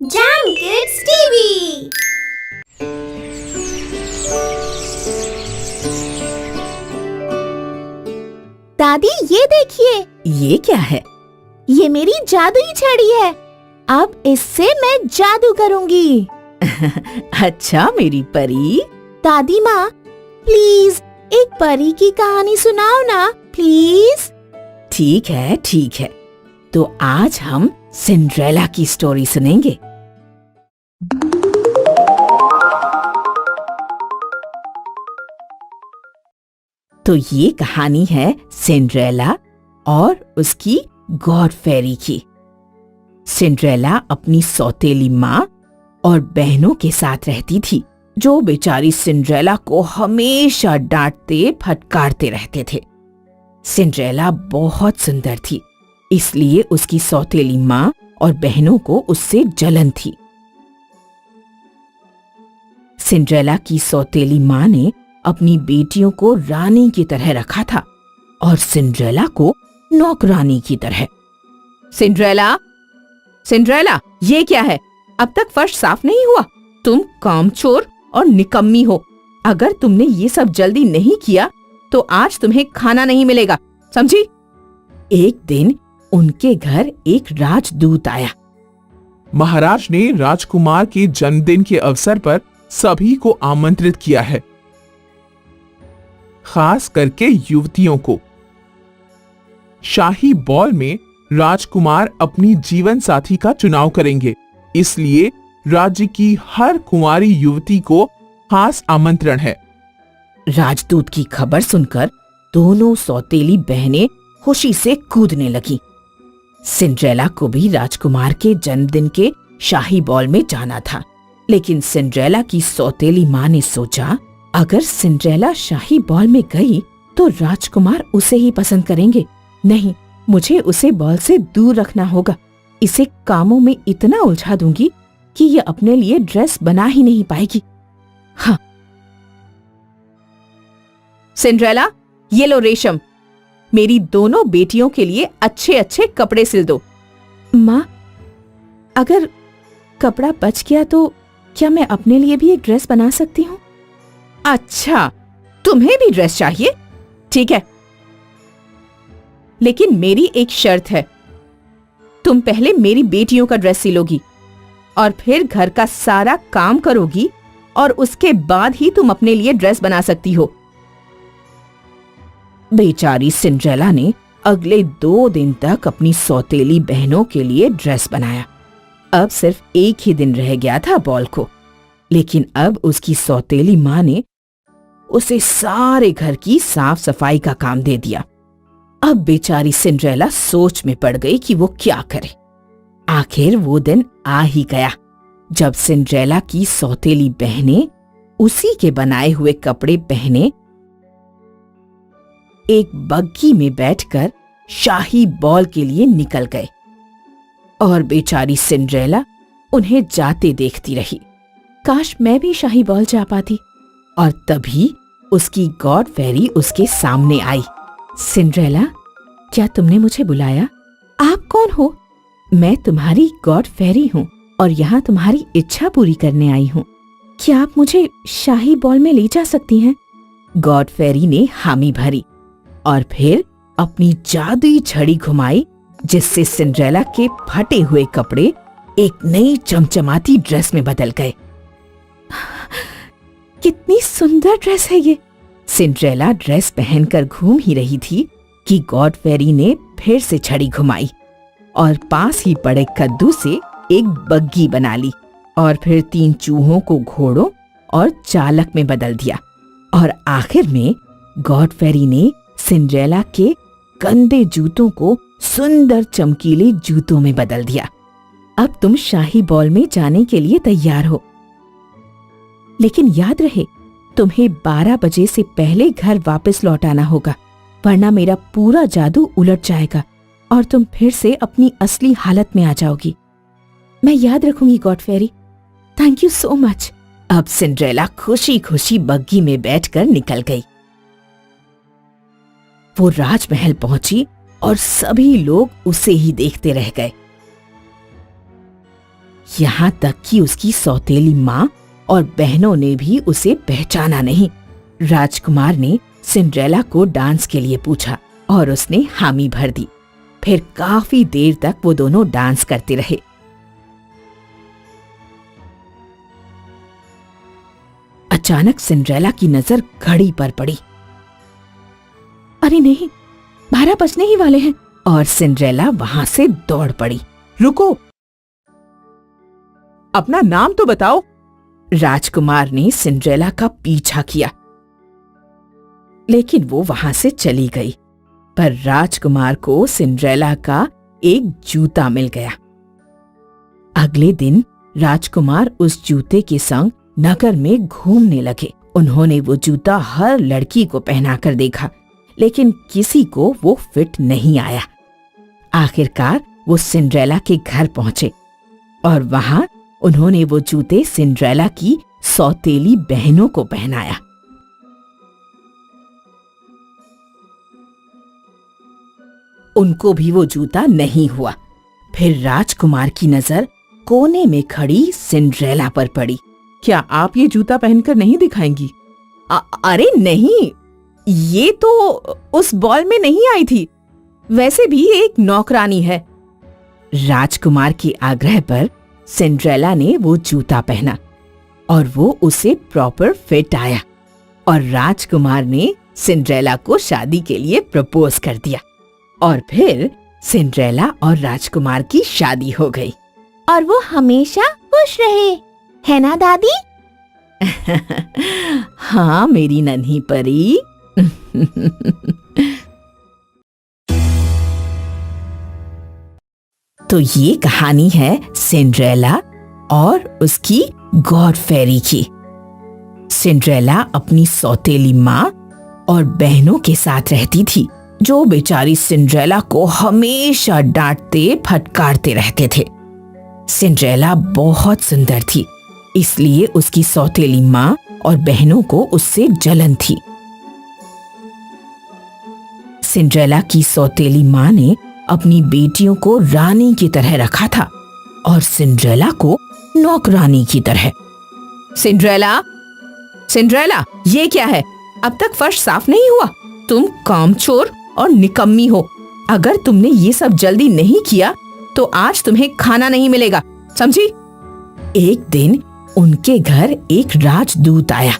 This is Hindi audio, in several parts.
Jam Kids TV। दादी ये देखिए, ये क्या है? ये मेरी जादुई छड़ी है। अब इससे मैं जादू करूंगी। अच्छा मेरी परी। दादी माँ, प्लीज एक परी की कहानी सुनाओ ना, प्लीज। ठीक है। तो आज हम सिंड्रेला की स्टोरी सुनेंगे। तो ये कहानी है सिंड्रेला और उसकी गॉड फेरी की। सिंड्रेला अपनी सौतेली माँ और बहनों के साथ रहती थी, जो बेचारी सिंड्रेला को हमेशा डांटते फटकारते रहते थे। सिंड्रेला बहुत सुंदर थी, इसलिए उसकी सौतेली माँ और बहनों को उससे जलन थी। सिंड्रेला की सौतेली माँ ने अपनी बेटियों को रानी की तरह रखा था और सिंड्रेला को नौकरानी की तरह। सिंड्रेला, ये क्या है? अब तक फर्श साफ नहीं हुआ? तुम कामचोर और निकम्मी हो। अगर तुमने ये सब जल्दी नहीं किया तो आज तुम्हें खाना नहीं मिलेगा, समझी? एक दिन उनके घर एक राजदूत आया। महाराज ने राजकुमार के जन्मदिन के अवसर पर सभी को आमंत्रित किया है, खास करके युवतियों को। शाही बॉल में राजकुमार अपनी जीवन साथी का चुनाव करेंगे, इसलिए राज्य की हर कुंवारी युवती को खास आमंत्रण है। राजदूत की खबर सुनकर दोनों सौतेली बहनें खुशी से कूदने लगी। सिंड्रेला को भी राजकुमार के जन्मदिन के शाही बॉल में जाना था, लेकिन सिंड्रेला की सौतेली माँ ने सोचा, अगर सिंड्रेला शाही बॉल में गई तो राजकुमार उसे ही पसंद करेंगे। नहीं, मुझे उसे बॉल से दूर रखना होगा। इसे कामों में इतना उलझा दूंगी कि ये अपने लिए ड्रेस बना ही नहीं पाएगी। हाँ। सिंड्रेला, ये लो रेशम, मेरी दोनों बेटियों के लिए अच्छे अच्छे कपड़े सिल दो। माँ, अगर कपड़ा बच गया तो क्या मैं अपने लिए भी एक ड्रेस बना सकती हूँ? अच्छा, तुम्हें भी ड्रेस चाहिए? ठीक है, लेकिन मेरी एक शर्त है। तुम पहले मेरी बेटियों का ड्रेस सिलोगी और फिर घर का सारा काम करोगी और उसके बाद ही तुम अपने लिए ड्रेस बना सकती हो। बेचारी सिंड्रेला ने अगले 2 दिन तक अपनी सौतेली बहनों के लिए ड्रेस बनाया। अब सिर्फ एक ही दिन रह गया था बॉल को, लेकिन अब उसकी सौतेली माँ ने उसे सारे घर की साफ सफाई का काम दे दिया। अब बेचारी सिंड्रेला सोच में पड़ गई कि वो क्या करे। आखिर वो दिन आ ही गया जब सिंड्रेला की सौतेली बहनें उसी के बनाए हुए कपड़े पहने एक बग्गी में बैठकर शाही बॉल के लिए निकल गए और बेचारी सिंड्रेला उन्हें जाते देखती रही। काश मैं भी शाही बॉल जा पाती। और तभी उसकी गॉड फेरी उसके सामने आई। सिंड्रेला, क्या तुमने मुझे बुलाया? आप कौन हो? मैं तुम्हारी गॉड फेरी हूँ और यहाँ तुम्हारी इच्छा पूरी करने आई हूँ। क्या आप मुझे शाही बॉल में ले जा सकती हैं? गॉड फेरी ने हामी भरी और फिर अपनी जादुई छड़ी घुमाई, जिससे सिंड्रेला के फटे हुए कपड़े एक नई चमचमाती ड्रेस में बदल गए। कितनी सुंदर ड्रेस है ये। सिंड्रेला ड्रेस पहनकर घूम ही रही थी कि गॉड फेरी ने फिर से छड़ी घुमाई और पास ही पड़े कद्दू से एक बग्गी बना ली और फिर 3 चूहों को घोड़ों और चालक में बदल दिया और आखिर में गॉड फेरी ने सिंड्रेला के गंदे जूतों को सुंदर चमकीले जूतों में बदल दिया। अब तुम शाही बॉल में जाने के लिए तैयार हो, लेकिन याद रहे, तुम्हें 12 बजे से पहले घर वापस लौट आना होगा, वरना मेरा पूरा जादू उलट जाएगा और तुम फिर से अपनी असली हालत में आ जाओगी। मैं याद रखूंगी god fairy. Thank you so much. अब सिंड्रेला खुशी खुशी बग्गी में बैठकर निकल गई। वो राजमहल पहुंची और सभी लोग उसे ही देखते रह गए। यहाँ तक कि उसकी सौतेली माँ और बहनों ने भी उसे पहचाना नहीं। राजकुमार ने सिंड्रेला को डांस के लिए पूछा और उसने हामी भर दी। फिर काफी देर तक वो दोनों डांस करते रहे। अचानक सिंड्रेला की नजर घड़ी पर पड़ी। अरे नहीं, 12 बजने ही वाले हैं। और सिंड्रेला वहां से दौड़ पड़ी। रुको, अपना नाम तो बताओ। राजकुमार ने सिंड्रेला का पीछा किया, लेकिन वो वहां से चली गई। पर राजकुमार को सिंड्रेला का एक जूता मिल गया। अगले दिन राजकुमार उस जूते के संग नगर में घूमने लगे। उन्होंने वो जूता हर लड़की को पहनाकर देखा, लेकिन किसी को वो फिट नहीं आया। आखिरकार वो सिंड्रेला के घर पहुंचे और वहां उन्होंने वो जूते सिंड्रेला की सौतेली बहनों को पहनाया। उनको भी वो जूता नहीं हुआ। फिर राजकुमार की नजर कोने में खड़ी सिंड्रेला पर पड़ी। क्या आप ये जूता पहनकर नहीं दिखाएंगी? अरे नहीं, ये तो उस बॉल में नहीं आई थी। वैसे भी एक नौकरानी है। राजकुमार के आग्रह पर सिंड्रेला ने वो जूता पहना और वो उसे प्रॉपर फिट आया। और राजकुमार ने सिंड्रेला को शादी के लिए प्रपोज कर दिया। और फिर सिंड्रेला और राजकुमार की शादी हो गई। और वो हमेशा खुश रहे, है ना दादी? हाँ मेरी नन्ही परी। तो ये कहानी है सिंड्रेला और उसकी गॉड फेरी की। सिंड्रेला अपनी सौतेली माँ और बहनों के साथ रहती थी, जो बेचारी सिंड्रेला को हमेशा डांटते फटकारते रहते थे। सिंड्रेला बहुत सुंदर थी, इसलिए उसकी सौतेली माँ और बहनों को उससे जलन थी। सिंड्रेला की सौतेली माँ ने अपनी बेटियों को रानी की तरह रखा था और सिंड्रेला को नौकरानी की तरह। सिंड्रेला, सिंड्रेला, ये क्या है? अब तक फर्श साफ नहीं हुआ। तुम कामचोर और निकम्मी हो। अगर तुमने ये सब जल्दी नहीं किया तो आज तुम्हें खाना नहीं मिलेगा, समझी? एक दिन उनके घर एक राजदूत आया।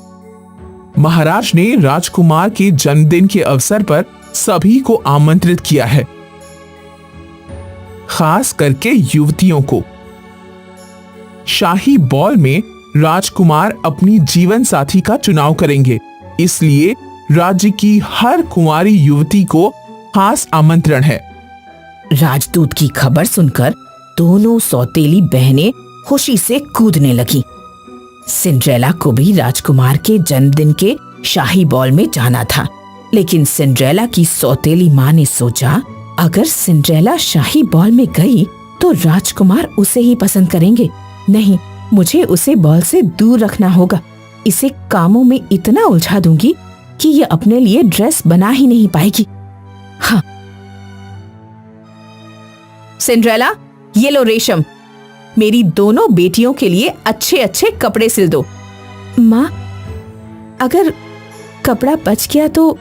महाराज ने राजकुमार के जन्मदिन के अवसर पर सभी को आमंत्रित किया है, खास करके युवतियों को। शाही बॉल में राजकुमार अपनी जीवन साथी का चुनाव करेंगे, इसलिए राज्य की हर कुंवारी युवती को खास आमंत्रण है। राजदूत की खबर सुनकर दोनों सौतेली बहनें खुशी से कूदने लगी। सिंड्रेला को भी राजकुमार के जन्मदिन के शाही बॉल में जाना था, लेकिन सिंड्रेला की सौतेली माँ ने सोचा, अगर सिंड्रेला शाही बॉल में गई तो राजकुमार उसे ही पसंद करेंगे। नहीं, मुझे उसे बॉल से दूर रखना होगा। इसे कामों में इतना उलझा दूंगी कि ये अपने लिए ड्रेस बना ही नहीं पाएगी। हाँ, सिंड्रेला, ये लो रेशम, मेरी दोनों बेटियों के लिए अच्छे अच्छे कपड़े सिल दो। माँ, अगर कपड़ा बच गया तो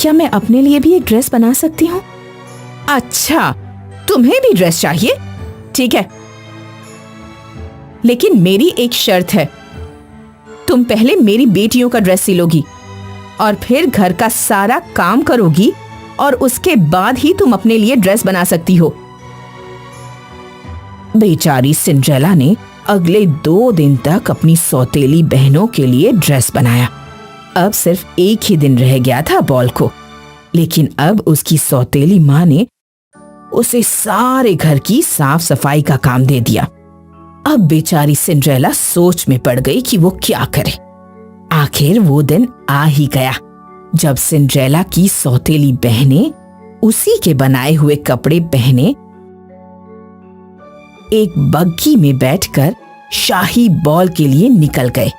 क्या मैं अपने लिए भी एक ड्रेस बना सकती हूँ? अच्छा, तुम्हें भी ड्रेस चाहिए? ठीक है, लेकिन मेरी एक शर्त है। तुम पहले मेरी बेटियों का ड्रेस सिलोगी और फिर घर का सारा काम करोगी और उसके बाद ही तुम अपने लिए ड्रेस बना सकती हो। बेचारी सिंड्रेला ने अगले 2 दिन तक अपनी सौतेली बहनों के लिए ड्रेस बनाया। अब सिर्फ एक ही दिन रह गया था बॉल को, लेकिन अब उसकी सौतेली माँ ने उसे सारे घर की साफ सफाई का काम दे दिया। अब बेचारी सिंड्रेला सोच में पड़ गई कि वो क्या करे। आखिर वो दिन आ ही गया जब सिंड्रेला की सौतेली बहनें उसी के बनाए हुए कपड़े पहने एक बग्गी में बैठकर शाही बॉल के लिए निकल गए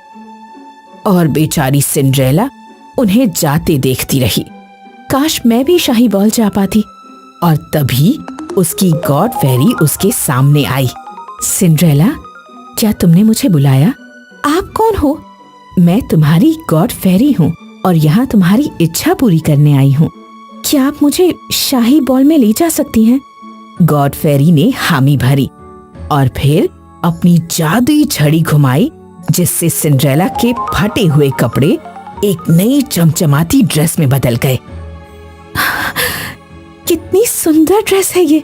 और बेचारी सिंड्रेला उन्हें जाते देखती रही। काश मैं भी शाही बॉल जा पाती। और तभी उसकी गॉड फेरी उसके सामने आई। सिंड्रेला, क्या तुमने मुझे बुलाया? आप कौन हो? मैं तुम्हारी गॉड फेरी हूँ और यहाँ तुम्हारी इच्छा पूरी करने आई हूँ। क्या आप मुझे शाही बॉल में ले जा सकती हैं? गॉड फेरी ने हामी भरी और फिर अपनी जादुई छड़ी घुमाई, जिससे सिंड्रेला के फटे हुए कपड़े एक नई चमचमाती ड्रेस में बदल गए। कितनी सुंदर ड्रेस है ये!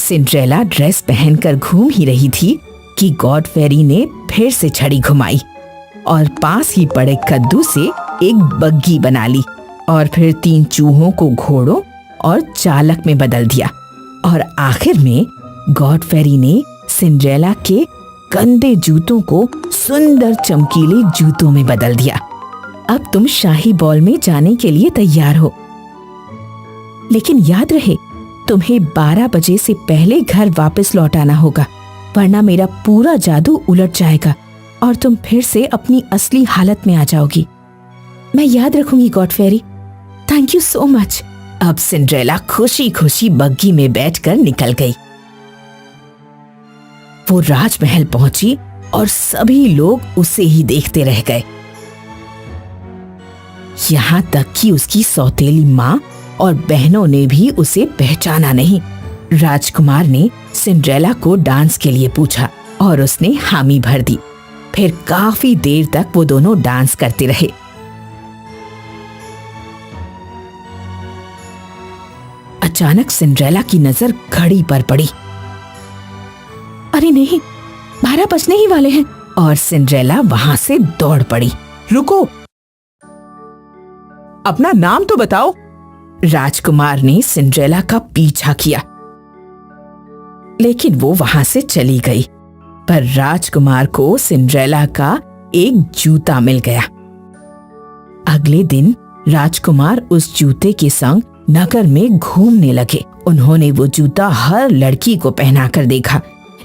सिंड्रेला ड्रेस पहनकर घूम ही रही थी कि गॉड फेरी ने फिर से छड़ी घुमाई और पास ही पड़े कद्दू से एक बग्गी बना ली और फिर 3 चूहों को घोड़ों और चालक में बदल दिया और आखिर में गॉड फेरी ने सिंड्रेला के गंदे जूतों को सुंदर चमकीले जूतों में बदल दिया। अब तुम शाही बॉल में जाने के लिए तैयार हो, लेकिन याद रहे तुम्हें 12 बजे से पहले घर वापस लौट आना होगा, वरना मेरा पूरा जादू उलट जाएगा और तुम फिर से अपनी असली हालत में आ जाओगी। मैं याद रखूंगी god fairy. Thank you so much. अब सिंड्रेला खुशी खुशी बग्गी में बैठकर निकल गई। वो राजमहल पहुंची और सभी लोग उसे ही देखते रह गए, यहाँ तक कि उसकी सौतेली माँ और बहनों ने भी उसे पहचाना नहीं। राजकुमार ने सिंड्रेला को डांस के लिए पूछा और उसने हामी भर दी। फिर काफी देर तक वो दोनों डांस करते रहे। अचानक सिंड्रेला की नजर घड़ी पर पड़ी। अरे नहीं, 12 बजने ही वाले हैं। और सिंड्रेला वहां से दौड़ पड़ी। रुको, अपना नाम तो बताओ। राजकुमार ने सिंड्रेला का पीछा किया, लेकिन वो वहां से चली गई। पर राजकुमार को सिंड्रेला का एक जूता मिल गया। अगले दिन राजकुमार उस जूते के संग नगर में घूमने लगे। उन्होंने वो जूता हर लड़की को पहनाकर देखा,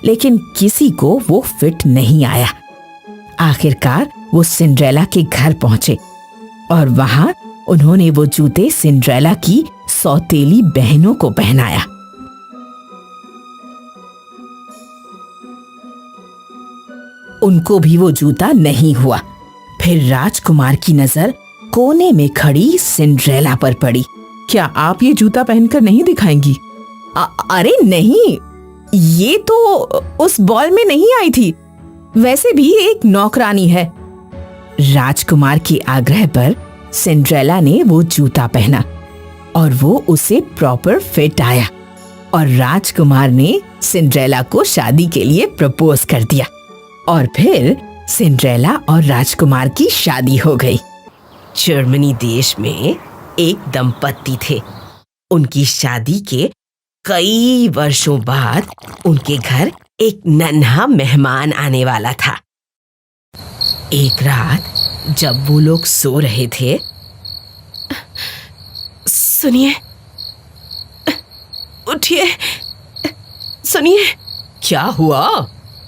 लेकिन किसी को वो फिट नहीं आया। आखिरकार वो सिंड्रेला के घर पहुंचे और वहां उन्होंने वो जूते सिंड्रेला की सौतेली बहनों को पहनाया। उनको भी वो जूता नहीं हुआ। फिर राजकुमार की नजर कोने में खड़ी सिंड्रेला पर पड़ी। क्या आप ये जूता पहनकर नहीं दिखाएंगी? अरे नहीं, ये तो उस बॉल में नहीं आई थी। वैसे भी एक नौकरानी है। राजकुमार के आग्रह पर सिंड्रेला ने वो जूता पहना और वो उसे प्रॉपर फिट आया और राजकुमार ने सिंड्रेला को शादी के लिए प्रपोज कर दिया और फिर सिंड्रेला और राजकुमार की शादी हो गई। जर्मनी देश में एक दंपत्ति थे। उनकी शादी के कई वर्षों बाद उनके घर एक नन्हा मेहमान आने वाला था। एक रात जब वो लोग सो रहे थे, सुनिए, उठिए, सुनिए। क्या हुआ?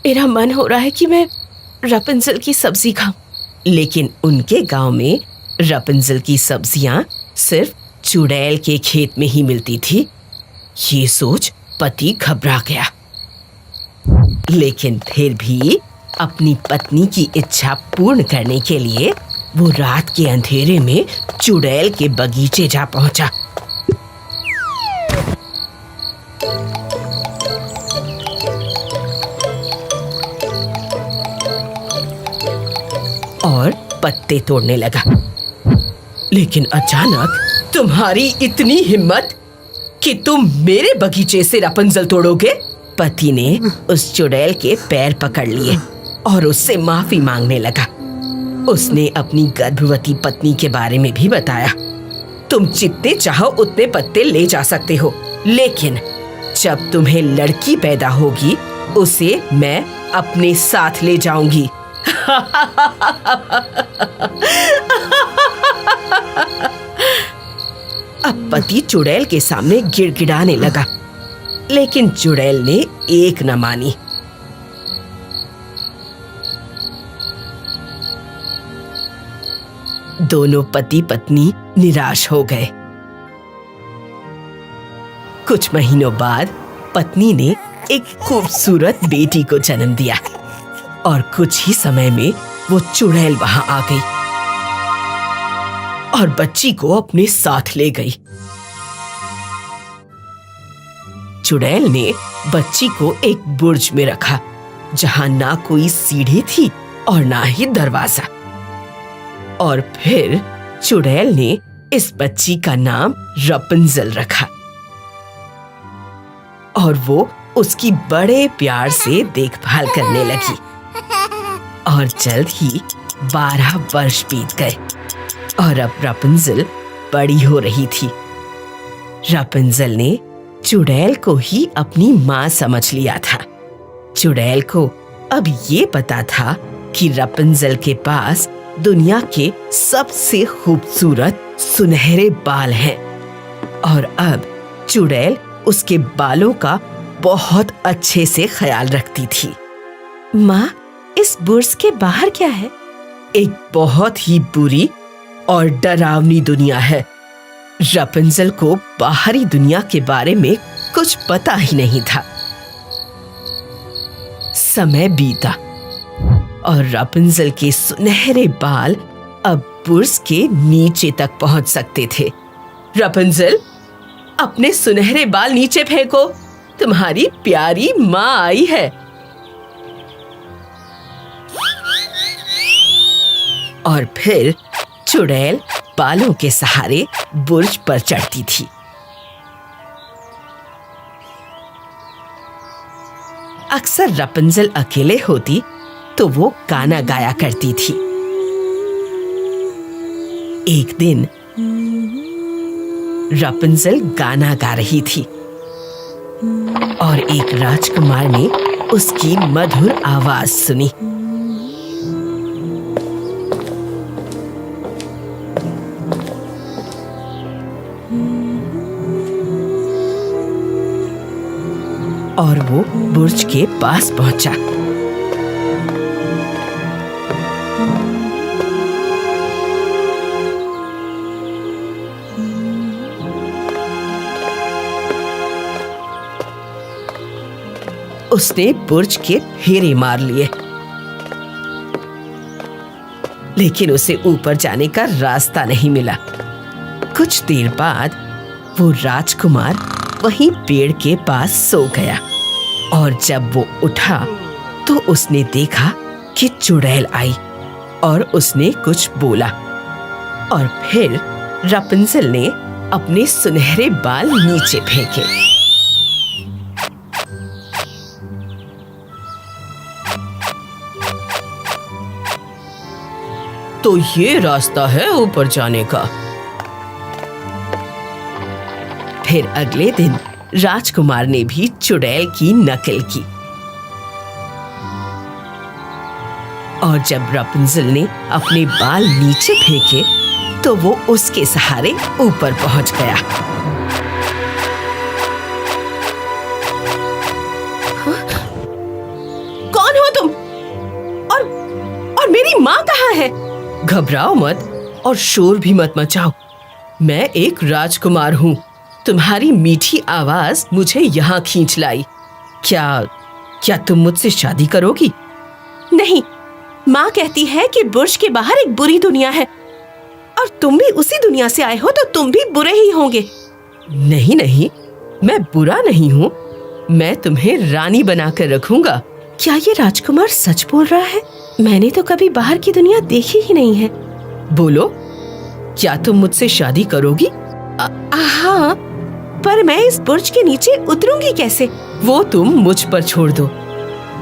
मेरा मन हो रहा है कि मैं रपुंज़ल की सब्जी खाऊं। लेकिन उनके गांव में रपुंज़ल की सब्जियां सिर्फ चुड़ैल के खेत में ही मिलती थी। ये सोच पति घबरा गया, लेकिन फिर भी अपनी पत्नी की इच्छा पूर्ण करने के लिए वो रात के अंधेरे में चुड़ैल के बगीचे जा पहुंचा। और पत्ते तोड़ने लगा। लेकिन अचानक, तुम्हारी इतनी हिम्मत कि तुम मेरे बगीचे से रपुंज़ल तोड़ोगे? पति ने उस चुड़ैल के पैर पकड़ लिए और उससे माफी मांगने लगा। उसने अपनी गर्भवती पत्नी के बारे में भी बताया। तुम जितने चाहो उतने पत्ते ले जा सकते हो, लेकिन जब तुम्हें लड़की पैदा होगी उसे मैं अपने साथ ले जाऊंगी। अब पति चुड़ैल के सामने गिड़गिड़ाने लगा, लेकिन चुड़ैल ने एक न मानी। दोनों पति पत्नी निराश हो गए। कुछ महीनों बाद पत्नी ने एक खूबसूरत बेटी को जन्म दिया। और कुछ ही समय में वो चुड़ैल वहां आ गई और बच्ची को अपने साथ ले गई। चुड़ैल ने बच्ची को एक बुर्ज में रखा जहां ना कोई सीढ़ी थी और ना ही दरवाजा। और फिर चुड़ैल ने इस बच्ची का नाम रपुंज़ल रखा और वो उसकी बड़े प्यार से देखभाल करने लगी। और जल्द ही 12 वर्ष बीत गए और अब रपुंज़ल बड़ी हो रही थी। रपुंज़ल ने चुड़ैल को ही अपनी माँ समझ लिया था। चुड़ैल को अब ये पता था कि रपुंज़ल के पास दुनिया के सबसे खूबसूरत सुनहरे बाल हैं और अब चुड़ैल उसके बालों का बहुत अच्छे से ख्याल रखती थी। माँ, इस बुर्ज के बाहर क्या है? एक बहुत ही बुरी और डरावनी दुनिया है। रपुंज़ल को बाहरी दुनिया के बारे में कुछ पता ही नहीं था। समय बीता और रपुंज़ल के सुनहरे बाल अब बुर्ज के नीचे तक पहुंच सकते थे। रपुंज़ल, अपने सुनहरे बाल नीचे फेंको, तुम्हारी प्यारी माँ आई है। और फिर चुड़ैल बालों के सहारे बुर्ज पर चढ़ती थी। अक्सर रपुंज़ल अकेले होती तो वो गाना गाया करती थी। एक दिन रपुंज़ल गाना गा रही थी और एक राजकुमार ने उसकी मधुर आवाज सुनी। और वो बुर्ज के पास पहुंचा। उसने बुर्ज के फेरे मार लिए, लेकिन उसे ऊपर जाने का रास्ता नहीं मिला। कुछ देर बाद वो राजकुमार वहीं पेड़ के पास सो गया और जब वो उठा तो उसने देखा कि चुड़ैल आई और उसने कुछ बोला और फिर रपुंज़ल ने अपने सुनहरे बाल नीचे फेंके। तो ये रास्ता है ऊपर जाने का। फिर अगले दिन राजकुमार ने भी चुड़ैल की नकल की और जब रपुंज़ल ने अपने बाल नीचे फेंके तो वो उसके सहारे ऊपर पहुंच गया। कौन हो तुम? और मेरी माँ कहाँ है? घबराओ मत और शोर भी मत मचाओ। मैं एक राजकुमार हूँ। तुम्हारी मीठी आवाज मुझे यहाँ खींच लाई। क्या तुम मुझसे शादी करोगी? नहीं, माँ कहती है कि बुर्ज के बाहर एक बुरी दुनिया है और तुम भी उसी दुनिया से आए हो तो तुम भी बुरे ही होंगे। नहीं नहीं, मैं बुरा नहीं हूँ। मैं तुम्हें रानी बनाकर रखूंगा। क्या ये राजकुमार सच बोल रहा है? मैंने तो कभी बाहर की दुनिया देखी ही नहीं है। बोलो, क्या तुम मुझसे शादी करोगी? हाँ, पर मैं इस बुर्ज के नीचे उतरूंगी कैसे? वो तुम मुझ पर छोड़ दो,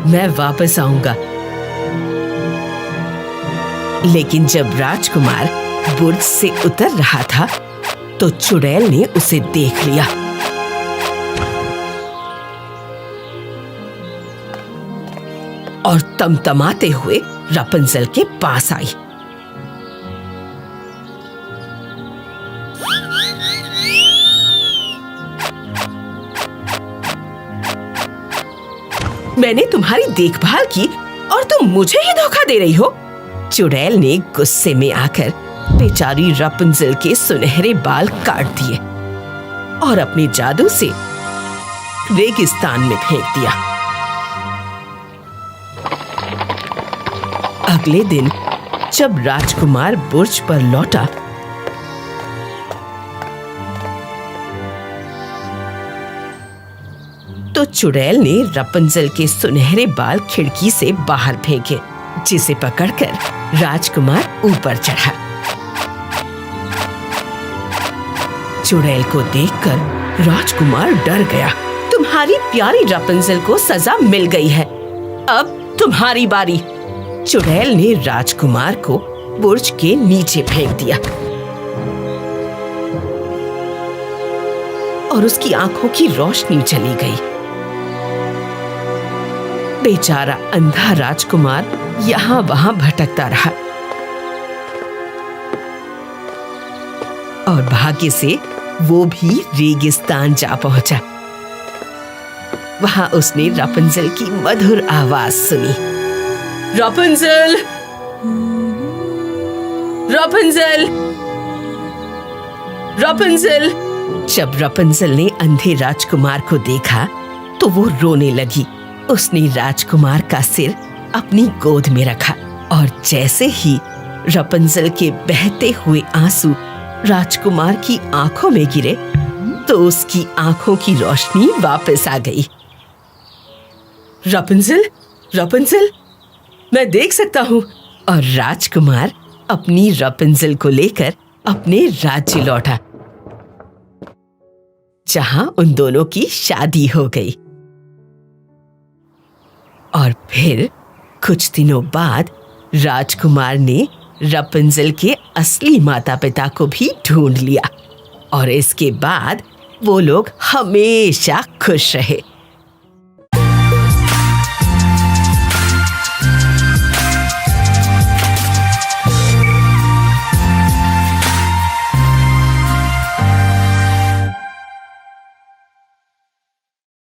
मैं वापस आऊंगा। लेकिन जब राजकुमार बुर्ज से उतर रहा था तो चुड़ैल ने उसे देख लिया और तमतमाते हुए रपुंज़ल के पास आई। मैंने तुम्हारी देखभाल की और तुम मुझे ही धोखा दे रही हो। चुड़ैल ने गुस्से में आकर बेचारी रपुंज़ल के सुनहरे बाल काट दिए और अपने जादू से रेगिस्तान में फेंक दिया। अगले दिन जब राजकुमार बुर्ज पर लौटा तो चुड़ैल ने रपुंजल के सुनहरे बाल खिड़की से बाहर फेंके, जिसे पकड़कर राजकुमार ऊपर चढ़ा। चुड़ैल को देखकर राजकुमार डर गया। तुम्हारी प्यारी रपुंजल को सजा मिल गई है, अब तुम्हारी बारी। चुड़ैल ने राजकुमार को बुर्ज के नीचे फेंक दिया और उसकी आंखों की रोशनी चली गई। बेचारा अंधा राजकुमार यहाँ वहां भटकता रहा और भाग्य से वो भी रेगिस्तान जा पहुंचा। वहां उसने रपुंजल की मधुर आवाज सुनी। Rapunzel, Rapunzel, Rapunzel. जब रपुंजल ने अंधे राजकुमार को देखा तो वो रोने लगी। उसने राजकुमार का सिर अपनी गोद में रखा और जैसे ही रपुंजल के बहते हुए आंसू राजकुमार की आंखों में गिरे तो उसकी आंखों की रोशनी वापस आ गई। रपुंजल, रपुंजल, मैं देख सकता हूँ। और राजकुमार अपनी रपुंजल को लेकर अपने राज्य लौटा, जहां उन दोनों की शादी हो गई। और फिर कुछ दिनों बाद राजकुमार ने रपुंजल के असली माता पिता को भी ढूंढ लिया और इसके बाद वो लोग हमेशा खुश रहे।